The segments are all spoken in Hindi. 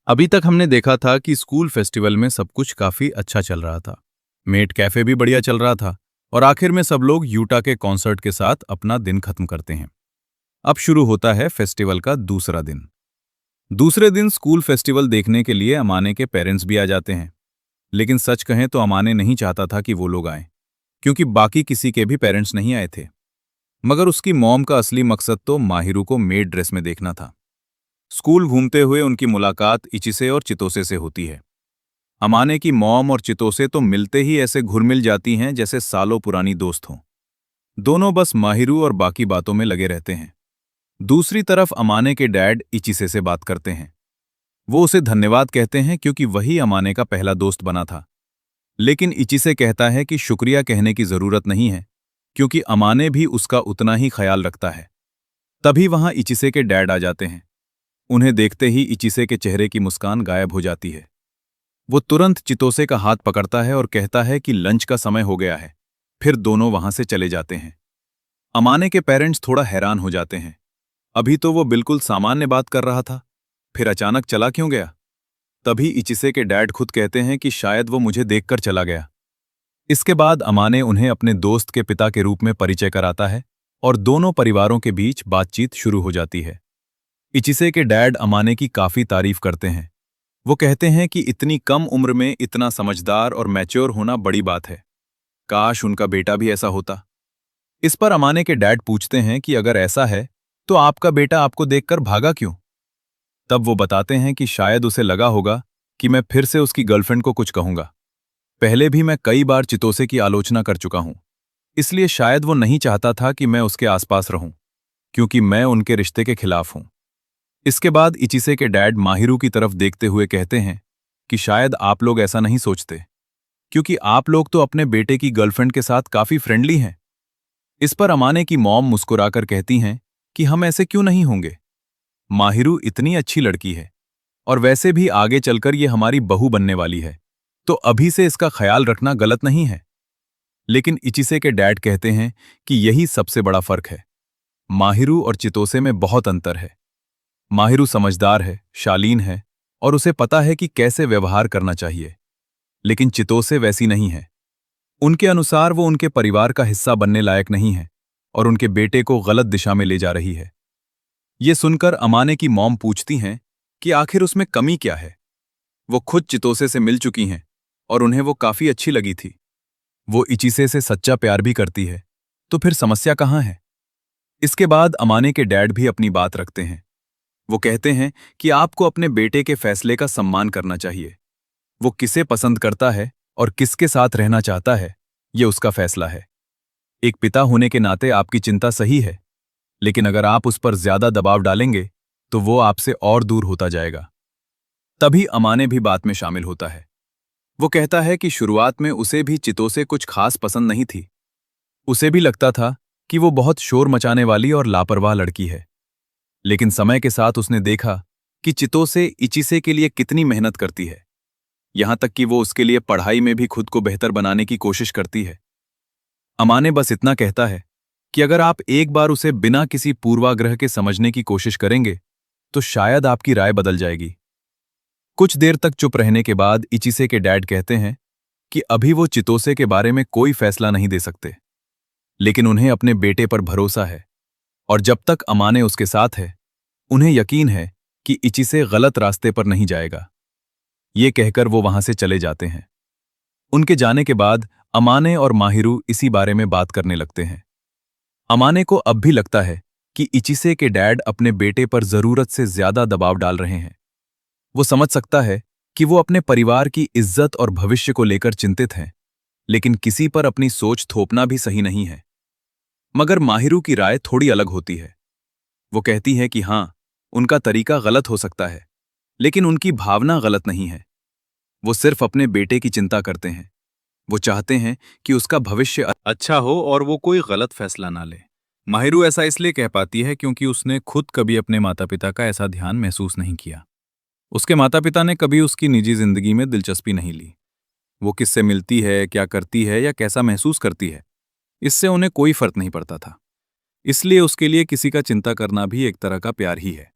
अभी तक हमने देखा था कि स्कूल फेस्टिवल में सब कुछ काफी अच्छा चल रहा था। मेट कैफे भी बढ़िया चल रहा था। और आखिर में सब लोग यूटा के कॉन्सर्ट के साथ अपना दिन खत्म करते हैं। अब शुरू होता है फेस्टिवल का दूसरा दिन। दूसरे दिन स्कूल फेस्टिवल देखने के लिए अमाने के पेरेंट्स भी आ जाते हैं। लेकिन सच कहें तो अमाने नहीं चाहता था कि वो लोग आए, क्योंकि बाकी किसी के भी पेरेंट्स नहीं आए थे। मगर उसकी मॉम का असली मकसद तो माहिरू को मेड ड्रेस में देखना था। स्कूल घूमते हुए उनकी मुलाकात इचिसे और चितोसे से होती है। अमाने की मॉम और चितोसे तो मिलते ही ऐसे घुल-मिल जाती हैं जैसे सालों पुरानी दोस्त हों। दोनों बस माहिरू और बाकी बातों में लगे रहते हैं। दूसरी तरफ अमाने के डैड इचिसे से बात करते हैं। वो उसे धन्यवाद कहते हैं क्योंकि वही अमाने का पहला दोस्त बना था। लेकिन इचिसे कहता है कि शुक्रिया कहने की जरूरत नहीं है, क्योंकि अमाने भी उसका उतना ही ख्याल रखता है। तभी वहां इचिसे के डैड आ जाते हैं। उन्हें देखते ही इचिसे के चेहरे की मुस्कान गायब हो जाती है। वो तुरंत चितोसे का हाथ पकड़ता है और कहता है कि लंच का समय हो गया है। फिर दोनों वहां से चले जाते हैं। अमाने के पेरेंट्स थोड़ा हैरान हो जाते हैं। अभी तो वो बिल्कुल सामान्य बात कर रहा था, फिर अचानक चला क्यों गया? तभी इचिसे के डैड खुद कहते हैं कि शायद वो मुझे देखकर चला गया। इसके बाद अमाने उन्हें अपने दोस्त के पिता के रूप में परिचय कराता है और दोनों परिवारों के बीच बातचीत शुरू हो जाती है। इचिसे के डैड अमाने की काफी तारीफ करते हैं। वो कहते हैं कि इतनी कम उम्र में इतना समझदार और मैच्योर होना बड़ी बात है। काश उनका बेटा भी ऐसा होता। इस पर अमाने के डैड पूछते हैं कि अगर ऐसा है तो आपका बेटा आपको देखकर भागा क्यों? तब वो बताते हैं कि शायद उसे लगा होगा कि मैं फिर से उसकी गर्लफ्रेंड को कुछ कहूंगा। पहले भी मैं कई बार चितोसे की आलोचना कर चुका हूं, इसलिए शायद वो नहीं चाहता था कि मैं उसके आसपास रहूं, क्योंकि मैं उनके रिश्ते के खिलाफ हूं। इसके बाद इचिसे के डैड माहिरू की तरफ देखते हुए कहते हैं कि शायद आप लोग ऐसा नहीं सोचते, क्योंकि आप लोग तो अपने बेटे की गर्लफ्रेंड के साथ काफी फ्रेंडली हैं। इस पर अमाने की मॉम मुस्कुराकर कहती हैं कि हम ऐसे क्यों नहीं होंगे। माहिरू इतनी अच्छी लड़की है, और वैसे भी आगे चलकर ये हमारी बहू बनने वाली है, तो अभी से इसका ख्याल रखना गलत नहीं है। लेकिन इचिसे के डैड कहते हैं कि यही सबसे बड़ा फर्क है। माहिरू और चितोसे में बहुत अंतर है। माहिरू समझदार है, शालीन है, और उसे पता है कि कैसे व्यवहार करना चाहिए। लेकिन चितोसे वैसी नहीं है। उनके अनुसार वो उनके परिवार का हिस्सा बनने लायक नहीं है और उनके बेटे को गलत दिशा में ले जा रही है। ये सुनकर अमाने की मॉम पूछती हैं कि आखिर उसमें कमी क्या है। वो खुद चितोसे से मिल चुकी हैं और उन्हें वो काफी अच्छी लगी थी। वो इचिसे से सच्चा प्यार भी करती है, तो फिर समस्या कहाँ है? इसके बाद अमाने के डैड भी अपनी बात रखते हैं। वो कहते हैं कि आपको अपने बेटे के फैसले का सम्मान करना चाहिए। वो किसे पसंद करता है और किसके साथ रहना चाहता है, ये उसका फैसला है। एक पिता होने के नाते आपकी चिंता सही है, लेकिन अगर आप उस पर ज्यादा दबाव डालेंगे तो वो आपसे और दूर होता जाएगा। तभी अमाने भी बात में शामिल होता है। वो कहता है कि शुरुआत में उसे भी चितोसे कुछ खास पसंद नहीं थी। उसे भी लगता था कि वो बहुत शोर मचाने वाली और लापरवाह लड़की है। लेकिन समय के साथ उसने देखा कि चितोसे इचिसे के लिए कितनी मेहनत करती है, यहां तक कि वो उसके लिए पढ़ाई में भी खुद को बेहतर बनाने की कोशिश करती है। अमाने बस इतना कहता है कि अगर आप एक बार उसे बिना किसी पूर्वाग्रह के समझने की कोशिश करेंगे तो शायद आपकी राय बदल जाएगी। कुछ देर तक चुप रहने के बाद इचिसे के डैड कहते हैं कि अभी वो चितोसे के बारे में कोई फैसला नहीं दे सकते, लेकिन उन्हें अपने बेटे पर भरोसा है, और जब तक अमाने उसके साथ है उन्हें यकीन है कि इचिसे गलत रास्ते पर नहीं जाएगा। ये कहकर वो वहां से चले जाते हैं। उनके जाने के बाद अमाने और माहिरू इसी बारे में बात करने लगते हैं। अमाने को अब भी लगता है कि इचिसे के डैड अपने बेटे पर जरूरत से ज्यादा दबाव डाल रहे हैं। वो समझ सकता है कि वो अपने परिवार की इज्जत और भविष्य को लेकर चिंतित हैं, लेकिन किसी पर अपनी सोच थोपना भी सही नहीं है। मगर माहिरू की राय थोड़ी अलग होती है। वो कहती है कि हाँ, उनका तरीका गलत हो सकता है, लेकिन उनकी भावना गलत नहीं है। वो सिर्फ अपने बेटे की चिंता करते हैं। वो चाहते हैं कि उसका भविष्य अच्छा हो और वो कोई गलत फैसला ना ले। माहिरू ऐसा इसलिए कह पाती है क्योंकि उसने खुद कभी अपने माता पिता का ऐसा ध्यान महसूस नहीं किया। उसके माता पिता ने कभी उसकी निजी जिंदगी में दिलचस्पी नहीं ली। वो किससे मिलती है, क्या करती है या कैसा महसूस करती है, इससे उन्हें कोई फर्क नहीं पड़ता था। इसलिए उसके लिए किसी का चिंता करना भी एक तरह का प्यार ही है,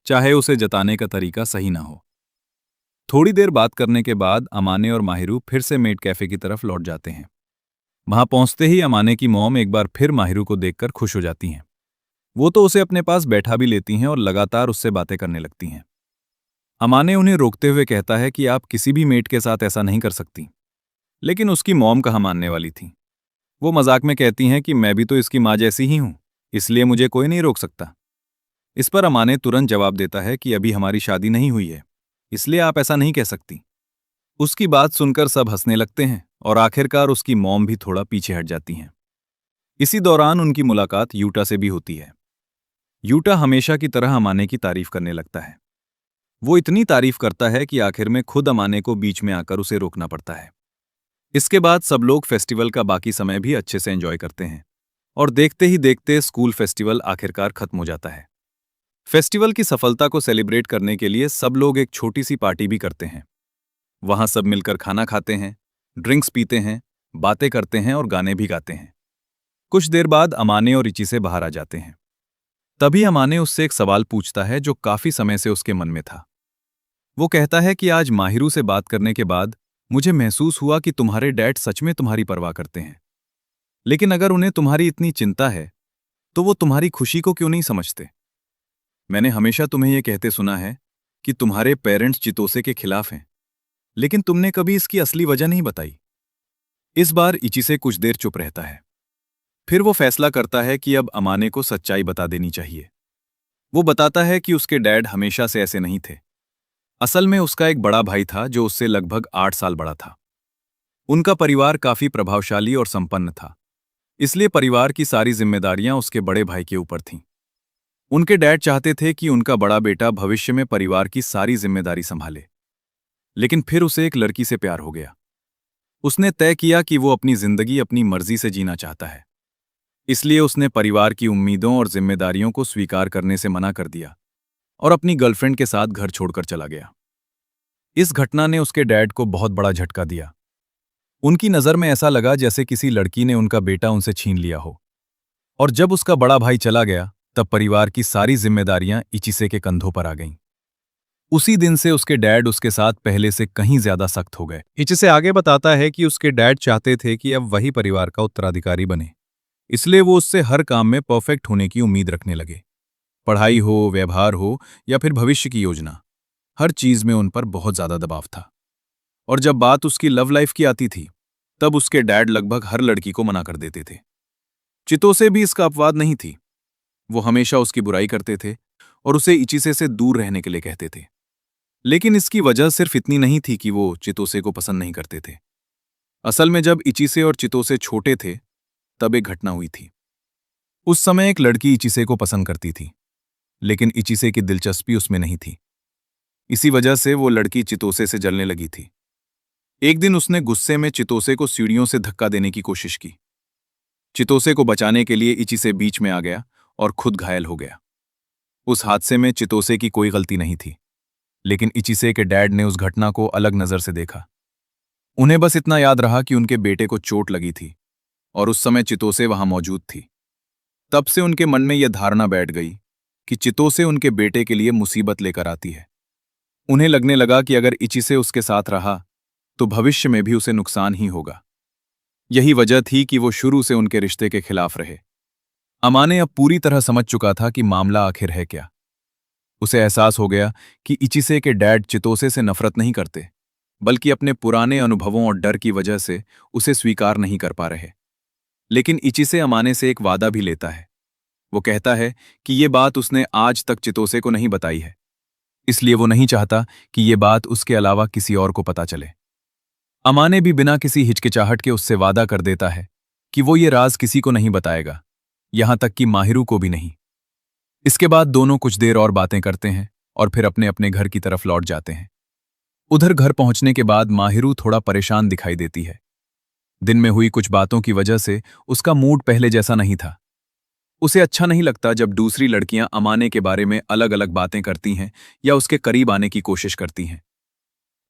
चाहे उसे जताने का तरीका सही ना हो। थोड़ी देर बात करने के बाद अमाने और माहिरू फिर से मेड कैफे की तरफ लौट जाते हैं। वहां पहुंचते ही अमाने की मॉम एक बार फिर माहिरू को देखकर खुश हो जाती हैं। वो तो उसे अपने पास बैठा भी लेती हैं और लगातार उससे बातें करने लगती हैं। अमाने उन्हें रोकते हुए कहता है कि आप किसी भी मेड के साथ ऐसा नहीं कर सकती, लेकिन उसकी मॉम कहाँ मानने वाली थी। वो मजाक में कहती हैं कि मैं भी तो इसकी माँ जैसी ही हूं, इसलिए मुझे कोई नहीं रोक सकता। इस पर अमाने तुरंत जवाब देता है कि अभी हमारी शादी नहीं हुई है, इसलिए आप ऐसा नहीं कह सकती। उसकी बात सुनकर सब हंसने लगते हैं और आखिरकार उसकी मॉम भी थोड़ा पीछे हट जाती हैं। इसी दौरान उनकी मुलाकात यूटा से भी होती है। यूटा हमेशा की तरह अमाने की तारीफ करने लगता है। वो इतनी तारीफ करता है कि आखिर में खुद अमाने को बीच में आकर उसे रोकना पड़ता है। इसके बाद सब लोग फेस्टिवल का बाकी समय भी अच्छे से एंजॉय करते हैं और देखते ही देखते स्कूल फेस्टिवल आखिरकार खत्म हो जाता है। फेस्टिवल की सफलता को सेलिब्रेट करने के लिए सब लोग एक छोटी सी पार्टी भी करते हैं। वहां सब मिलकर खाना खाते हैं, ड्रिंक्स पीते हैं, बातें करते हैं और गाने भी गाते हैं। कुछ देर बाद अमाने और इची से बाहर आ जाते हैं। तभी अमाने उससे एक सवाल पूछता है जो काफी समय से उसके मन में था। वो कहता है कि आज माहिरू से बात करने के बाद मुझे महसूस हुआ कि तुम्हारे डैड सच में तुम्हारी परवाह करते हैं। लेकिन अगर उन्हें तुम्हारी इतनी चिंता है तो वो तुम्हारी खुशी को क्यों नहीं समझते? मैंने हमेशा तुम्हें यह कहते सुना है कि तुम्हारे पेरेंट्स चितोसे के खिलाफ हैं, लेकिन तुमने कभी इसकी असली वजह नहीं बताई। इस बार इचिसे कुछ देर चुप रहता है। फिर वो फैसला करता है कि अब अमाने को सच्चाई बता देनी चाहिए। वो बताता है कि उसके डैड हमेशा से ऐसे नहीं थे। असल में उसका एक बड़ा भाई था जो उससे लगभग 8 साल बड़ा था। उनका परिवार काफी प्रभावशाली और संपन्न था, इसलिए परिवार की सारी जिम्मेदारियां उसके बड़े भाई के ऊपर थीं। उनके डैड चाहते थे कि उनका बड़ा बेटा भविष्य में परिवार की सारी जिम्मेदारी संभाले। लेकिन फिर उसे एक लड़की से प्यार हो गया। उसने तय किया कि वो अपनी जिंदगी अपनी मर्जी से जीना चाहता है। इसलिए उसने परिवार की उम्मीदों और जिम्मेदारियों को स्वीकार करने से मना कर दिया और अपनी गर्लफ्रेंड के साथ घर छोड़कर चला गया। इस घटना ने उसके डैड को बहुत बड़ा झटका दिया। उनकी नज़र में ऐसा लगा जैसे किसी लड़की ने उनका बेटा उनसे छीन लिया हो। और जब उसका बड़ा भाई चला गया तब परिवार की सारी जिम्मेदारियां इचिसे के कंधों पर आ गईं। उसी दिन से उसके डैड उसके साथ पहले से कहीं ज्यादा सख्त हो गए। इचिसे आगे बताता है कि उसके डैड चाहते थे कि अब वही परिवार का उत्तराधिकारी बने, इसलिए वो उससे हर काम में परफेक्ट होने की उम्मीद रखने लगे। पढ़ाई हो, व्यवहार हो या फिर भविष्य की योजना, हर चीज में उन पर बहुत ज्यादा दबाव था। और जब बात उसकी लव लाइफ की आती थी तब उसके डैड लगभग हर लड़की को मना कर देते थे। चितोसे भी इसका अपवाद नहीं थी। वो हमेशा उसकी बुराई करते थे और उसे इचिसे से दूर रहने के लिए कहते थे। लेकिन इसकी वजह सिर्फ इतनी नहीं थी कि वो चितोसे को पसंद नहीं करते थे। असल में जब इचिसे और चितोसे छोटे थे तब एक घटना हुई थी। उस समय एक लड़की इचिसे को पसंद करती थी, लेकिन इचिसे की दिलचस्पी उसमें नहीं थी। इसी वजह से वो लड़की चितोसे से जलने लगी थी। एक दिन उसने गुस्से में चितोसे को सीढ़ियों से धक्का देने की कोशिश की। चितोसे को बचाने के लिए इचिसे बीच में आ गया और खुद घायल हो गया। उस हादसे में चितोसे की कोई गलती नहीं थी, लेकिन इचिसे के डैड ने उस घटना को अलग नजर से देखा। उन्हें बस इतना याद रहा कि उनके बेटे को चोट लगी थी और उस समय चितोसे वहां मौजूद थी। तब से उनके मन में यह धारणा बैठ गई कि चितोसे उनके बेटे के लिए मुसीबत लेकर आती है। उन्हें लगने लगा कि अगर इचिसे उसके साथ रहा तो भविष्य में भी उसे नुकसान ही होगा। यही वजह थी कि वो शुरू से उनके रिश्ते के खिलाफ रहे। अमाने अब पूरी तरह समझ चुका था कि मामला आखिर है क्या। उसे एहसास हो गया कि इचिसे के डैड चितोसे से नफरत नहीं करते, बल्कि अपने पुराने अनुभवों और डर की वजह से उसे स्वीकार नहीं कर पा रहे। लेकिन इचिसे अमाने से एक वादा भी लेता है। वो कहता है कि ये बात उसने आज तक चितोसे को नहीं बताई है, इसलिए वो नहीं चाहता कि ये बात उसके अलावा किसी और को पता चले। अमाने भी बिना किसी हिचकिचाहट के उससे वादा कर देता है कि वो ये राज किसी को नहीं बताएगा, यहां तक कि माहिरू को भी नहीं। इसके बाद दोनों कुछ देर और बातें करते हैं और फिर अपने अपने घर की तरफ लौट जाते हैं। उधर घर पहुंचने के बाद माहिरू थोड़ा परेशान दिखाई देती है। दिन में हुई कुछ बातों की वजह से उसका मूड पहले जैसा नहीं था। उसे अच्छा नहीं लगता जब दूसरी लड़कियां अमाने के बारे में अलग अलग बातें करती हैं या उसके करीब आने की कोशिश करती हैं।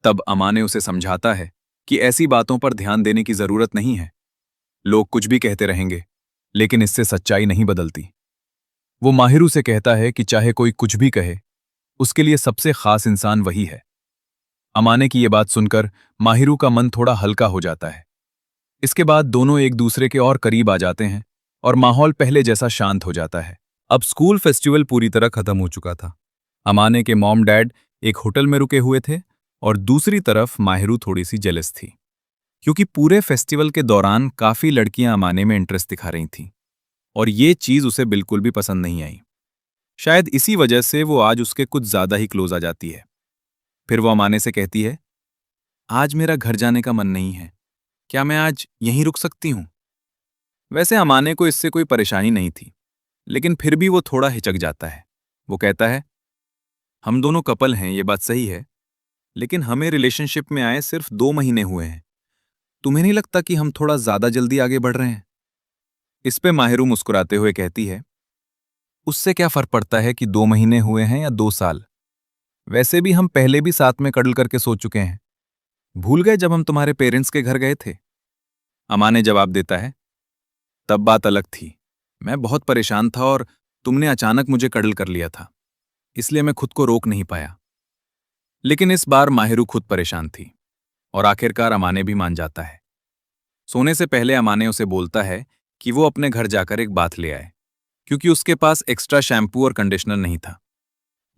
तब अमाने उसे समझाता है कि ऐसी बातों पर ध्यान देने की जरूरत नहीं है। लोग कुछ भी कहते रहेंगे, लेकिन इससे सच्चाई नहीं बदलती। वो माहिरू से कहता है कि चाहे कोई कुछ भी कहे, उसके लिए सबसे खास इंसान वही है। अमाने की ये बात सुनकर माहिरू का मन थोड़ा हल्का हो जाता है। इसके बाद दोनों एक दूसरे के और करीब आ जाते हैं और माहौल पहले जैसा शांत हो जाता है। अब स्कूल फेस्टिवल पूरी तरह खत्म हो चुका था। अमाने के मॉम डैड एक होटल में रुके हुए थे और दूसरी तरफ माहिरू थोड़ी सी जेलस थी, क्योंकि पूरे फेस्टिवल के दौरान काफी लड़कियां अमाने में इंटरेस्ट दिखा रही थीं और ये चीज उसे बिल्कुल भी पसंद नहीं आई। शायद इसी वजह से वो आज उसके कुछ ज्यादा ही क्लोज आ जाती है। फिर वो अमाने से कहती है, आज मेरा घर जाने का मन नहीं है, क्या मैं आज यहीं रुक सकती हूं? वैसे अमाने को इससे कोई परेशानी नहीं थी, लेकिन फिर भी वो थोड़ा हिचक जाता है। वो कहता है, हम दोनों कपल हैं, ये बात सही है, लेकिन हमें रिलेशनशिप में आए सिर्फ 2 महीने हुए हैं। तुम्हें नहीं लगता कि हम थोड़ा ज्यादा जल्दी आगे बढ़ रहे हैं? इस पे माहिरू मुस्कुराते हुए कहती है, उससे क्या फर्क पड़ता है कि 2 महीने हुए हैं या 2 साल? वैसे भी हम पहले भी साथ में कड़ल करके सो चुके हैं। भूल गए जब हम तुम्हारे पेरेंट्स के घर गए थे? अमाने जवाब देता है, तब बात अलग थी। मैं बहुत परेशान था और तुमने अचानक मुझे कड़ल कर लिया था, इसलिए मैं खुद को रोक नहीं पाया। लेकिन इस बार माहिरू खुद परेशान थी और आखिरकार अमाने भी मान जाता है। सोने से पहले अमाने उसे बोलता है कि वो अपने घर जाकर एक बाथ ले आए, क्योंकि उसके पास एक्स्ट्रा शैम्पू और कंडीशनर नहीं था।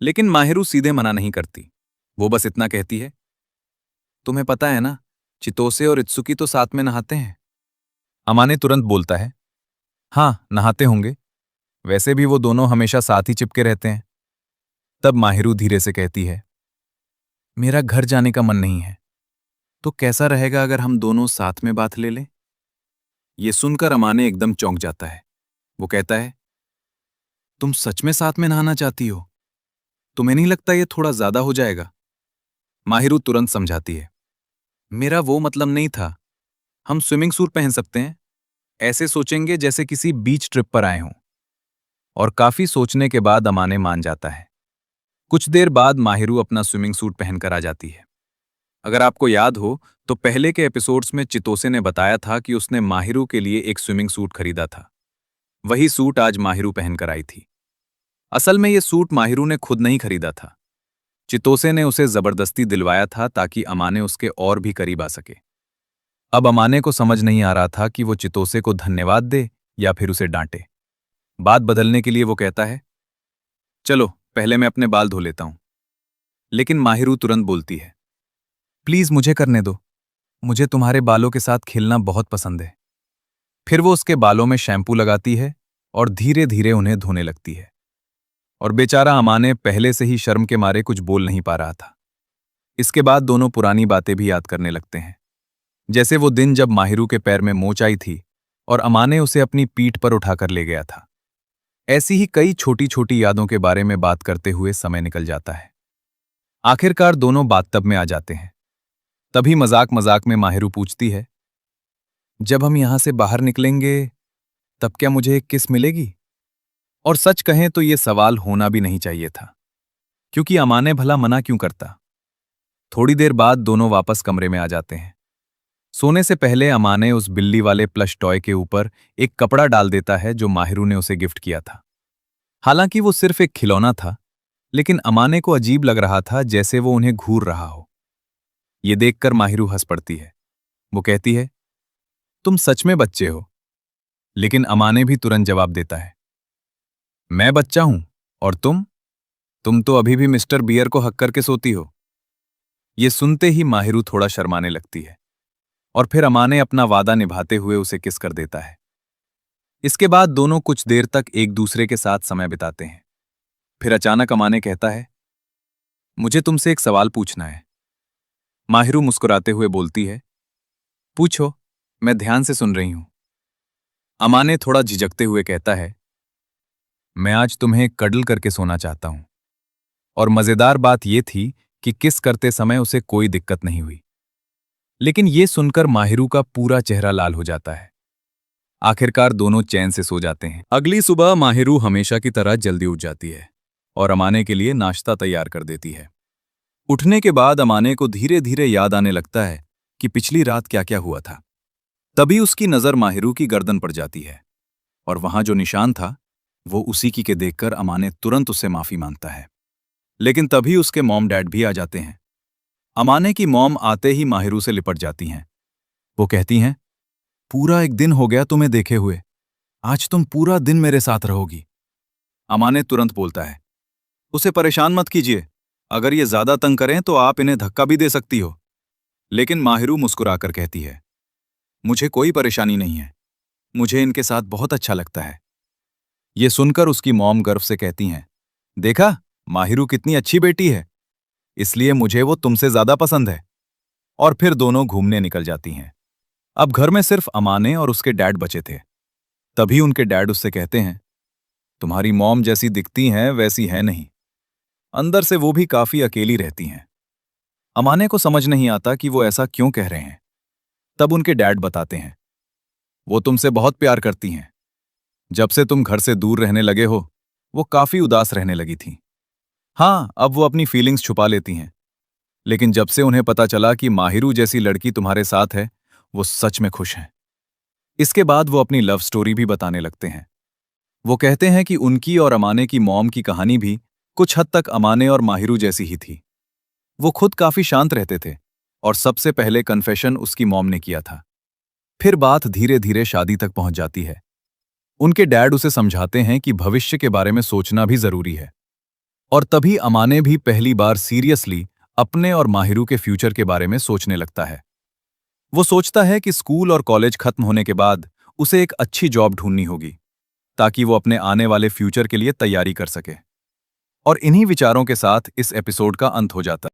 लेकिन माहिरू सीधे मना नहीं करती। वो बस इतना कहती है, तुम्हें पता है ना, चितोसे और इत्सुकी तो साथ में नहाते हैं। अमाने तुरंत बोलता है, हाँ नहाते होंगे, वैसे भी वो दोनों हमेशा साथ ही चिपके रहते हैं। तब माहिरू धीरे से कहती है, मेरा घर जाने का मन नहीं है, तो कैसा रहेगा अगर हम दोनों साथ में बात ले लें? ये सुनकर अमाने एकदम चौंक जाता है। वो कहता है, तुम सच में साथ में नहाना चाहती हो? तुम्हें नहीं लगता ये थोड़ा ज्यादा हो जाएगा? माहिरू तुरंत समझाती है, मेरा वो मतलब नहीं था, हम स्विमिंग सूट पहन सकते हैं, ऐसे सोचेंगे जैसे किसी बीच ट्रिप पर आए हों। और काफी सोचने के बाद अमाने मान जाता है। कुछ देर बाद माहिरू अपना स्विमिंग सूट पहनकर आ जाती है। अगर आपको याद हो तो पहले के एपिसोड्स में चितोसे ने बताया था कि उसने माहिरू के लिए एक स्विमिंग सूट खरीदा था। वही सूट आज माहिरू पहनकर आई थी। असल में ये सूट माहिरू ने खुद नहीं खरीदा था। चितोसे ने उसे जबरदस्ती दिलवाया था ताकि अमाने उसके और भी करीब आ सके। अब अमाने को समझ नहीं आ रहा था कि वो चितोसे को धन्यवाद दे या फिर उसे डांटे। बात बदलने के लिए वो कहता है, चलो पहले मैं अपने बाल धो लेता हूं। लेकिन माहिरू तुरंत बोलती है, प्लीज मुझे करने दो, मुझे तुम्हारे बालों के साथ खेलना बहुत पसंद है। फिर वो उसके बालों में शैम्पू लगाती है और धीरे धीरे उन्हें धोने लगती है। और बेचारा अमाने पहले से ही शर्म के मारे कुछ बोल नहीं पा रहा था। इसके बाद दोनों पुरानी बातें भी याद करने लगते हैं, जैसे वो दिन जब माहिरू के पैर में मोच आई थी और अमाने उसे अपनी पीठ पर उठाकर ले गया था। ऐसी ही कई छोटी छोटी यादों के बारे में बात करते हुए समय निकल जाता है। आखिरकार दोनों बाथटब में आ जाते हैं। तभी मजाक मजाक में माहिरू पूछती है, जब हम यहां से बाहर निकलेंगे तब क्या मुझे एक किस मिलेगी? और सच कहें तो ये सवाल होना भी नहीं चाहिए था, क्योंकि अमाने भला मना क्यों करता। थोड़ी देर बाद दोनों वापस कमरे में आ जाते हैं। सोने से पहले अमाने उस बिल्ली वाले प्लश टॉय के ऊपर एक कपड़ा डाल देता है जो माहिरू ने उसे गिफ्ट किया था। हालांकि वो सिर्फ एक खिलौना था, लेकिन अमाने को अजीब लग रहा था, जैसे वो उन्हें घूर रहा हो। ये देखकर माहिरू हंस पड़ती है। वो कहती है, तुम सच में बच्चे हो। लेकिन अमाने भी तुरंत जवाब देता है, मैं बच्चा हूं और तुम तो अभी भी मिस्टर बियर को हक करके सोती हो। ये सुनते ही माहिरू थोड़ा शर्माने लगती है और फिर अमाने अपना वादा निभाते हुए उसे किस कर देता है। इसके बाद दोनों कुछ देर तक एक दूसरे के साथ समय बिताते हैं। फिर अचानक अमाने कहता है, मुझे तुमसे एक सवाल पूछना है। माहिरू मुस्कुराते हुए बोलती है, पूछो, मैं ध्यान से सुन रही हूं। अमाने थोड़ा झिझकते हुए कहता है, मैं आज तुम्हें कडल करके सोना चाहता हूं। और मजेदार बात यह थी कि किस करते समय उसे कोई दिक्कत नहीं हुई। लेकिन यह सुनकर माहिरू का पूरा चेहरा लाल हो जाता है। आखिरकार दोनों चैन से सो जाते हैं। अगली सुबह माहिरू हमेशा की तरह जल्दी उठ जाती है और अमाने के लिए नाश्ता तैयार कर देती है। उठने के बाद अमाने को धीरे धीरे याद आने लगता है कि पिछली रात क्या क्या हुआ था। तभी उसकी नजर माहिरू की गर्दन पर जाती है और वहां जो निशान था वो उसी की के देखकर अमाने तुरंत उससे माफी मांगता है। लेकिन तभी उसके मॉम डैड भी आ जाते हैं। अमाने की मॉम आते ही माहिरू से लिपट जाती हैं। वो कहती हैं, पूरा एक दिन हो गया तुम्हें देखे हुए, आज तुम पूरा दिन मेरे साथ रहोगी। अमाने तुरंत बोलता है, उसे परेशान मत कीजिए, अगर ये ज्यादा तंग करें तो आप इन्हें धक्का भी दे सकती हो। लेकिन माहिरू मुस्कुराकर कहती है, मुझे कोई परेशानी नहीं है, मुझे इनके साथ बहुत अच्छा लगता है। ये सुनकर उसकी मॉम गर्व से कहती हैं, देखा, माहिरू कितनी अच्छी बेटी है, इसलिए मुझे वो तुमसे ज्यादा पसंद है। और फिर दोनों घूमने निकल जाती हैं। अब घर में सिर्फ अमाने और उसके डैड बचे थे। तभी उनके डैड उससे कहते हैं, तुम्हारी मॉम जैसी दिखती हैं वैसी है नहीं, अंदर से वो भी काफी अकेली रहती हैं। अमाने को समझ नहीं आता कि वो ऐसा क्यों कह रहे हैं। तब उनके डैड बताते हैं, वो तुमसे बहुत प्यार करती हैं। जब से तुम घर से दूर रहने लगे हो, वो काफी उदास रहने लगी थी। हाँ, अब वो अपनी फीलिंग्स छुपा लेती हैं, लेकिन जब से उन्हें पता चला कि माहिरू जैसी लड़की तुम्हारे साथ है, वो सच में खुश हैं। इसके बाद वो अपनी लव स्टोरी भी बताने लगते हैं। वो कहते हैं कि उनकी और अमाने की मॉम की कहानी भी कुछ हद तक अमाने और माहिरू जैसी ही थी। वो खुद काफी शांत रहते थे और सबसे पहले कन्फेशन उसकी मॉम ने किया था। फिर बात धीरे धीरे शादी तक पहुंच जाती है। उनके डैड उसे समझाते हैं कि भविष्य के बारे में सोचना भी जरूरी है। और तभी अमाने भी पहली बार सीरियसली अपने और माहिरू के फ्यूचर के बारे में सोचने लगता है। वो सोचता है कि स्कूल और कॉलेज खत्म होने के बाद उसे एक अच्छी जॉब ढूंढनी होगी, ताकि वो अपने आने वाले फ्यूचर के लिए तैयारी कर सके। और इन्हीं विचारों के साथ इस एपिसोड का अंत हो जाता है।